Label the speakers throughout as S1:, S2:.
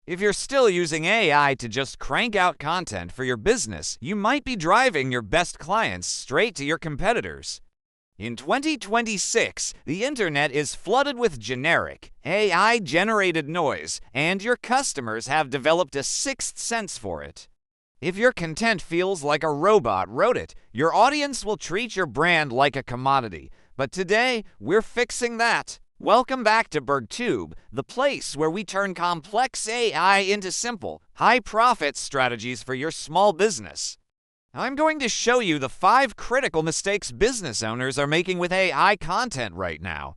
S1: If you're still using AI to just crank out content for your business, you might be driving your best clients straight to your competitors. In 2026, the internet is flooded with generic, AI-generated noise, and your customers have developed a sixth sense for it. If your content feels like a robot wrote it, your audience will treat your brand like a commodity. But today, we're fixing that. Welcome back to BurgTube, the place where we turn complex AI into simple, high-profit strategies for your small business. I'm going to show you the 5 critical mistakes business owners are making with AI content right now.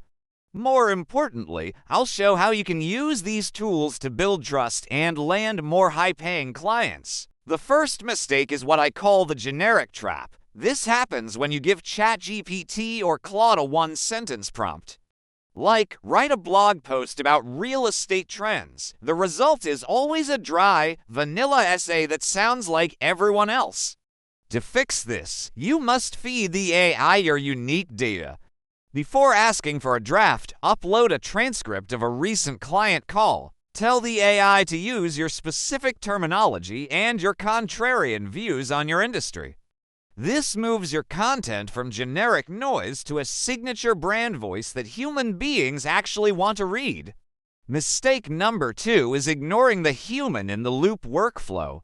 S1: More importantly, I'll show how you can use these tools to build trust and land more high-paying clients. The first mistake is what I call the generic trap. This happens when you give ChatGPT or Claude a one-sentence prompt. Like, write a blog post about real estate trends. The result is always a dry, vanilla essay that sounds like everyone else. To fix this, you must feed the AI your unique data. Before asking for a draft, upload a transcript of a recent client call. Tell the AI to use your specific terminology and your contrarian views on your industry. This moves your content from generic noise to a signature brand voice that human beings actually want to read. Mistake number 2 is ignoring the human in the loop workflow.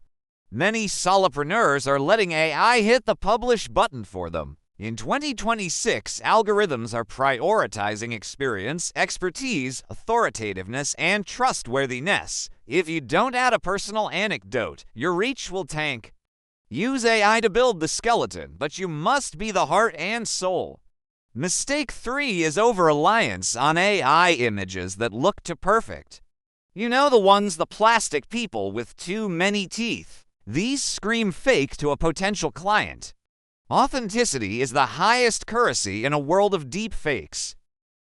S1: Many solopreneurs are letting AI hit the publish button for them. In 2026, algorithms are prioritizing experience, expertise, authoritativeness, and trustworthiness. If you don't add a personal anecdote, your reach will tank. Use AI to build the skeleton, but you must be the heart and soul. Mistake 3 is over-reliance on AI images that look too perfect. You know, the ones, the plastic people with too many teeth. These scream fake to a potential client. Authenticity is the highest currency in a world of deep fakes.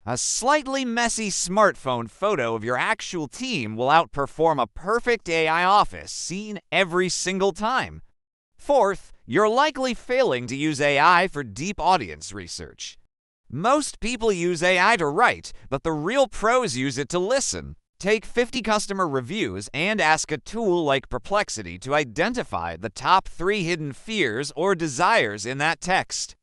S1: A slightly messy smartphone photo of your actual team will outperform a perfect AI office seen every single time. Fourth, you're likely failing to use AI for deep audience research. Most people use AI to write, but the real pros use it to listen. Take 50 customer reviews and ask a tool like Perplexity to identify the top 3 hidden fears or desires in that text.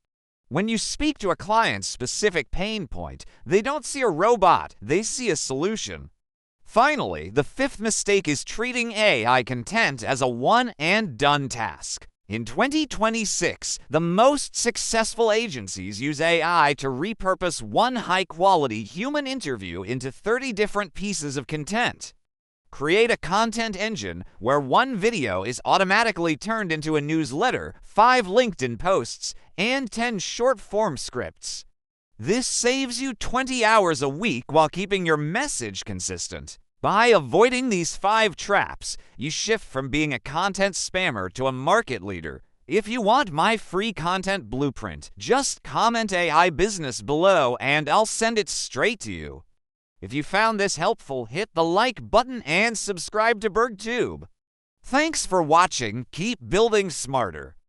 S1: When you speak to a client's specific pain point, they don't see a robot, they see a solution. Finally, the 5th mistake is treating AI content as a one-and-done task. In 2026, the most successful agencies use AI to repurpose one high-quality human interview into 30 different pieces of content. Create a content engine where one video is automatically turned into a newsletter, 5 LinkedIn posts, and 10 short-form scripts. This saves you 20 hours a week while keeping your message consistent. By avoiding these 5 traps, you shift from being a content spammer to a market leader. If you want my free content blueprint, just comment AI business below and I'll send it straight to you. If you found this helpful, hit the like button and subscribe to BurgTube. Thanks for watching. Keep building smarter.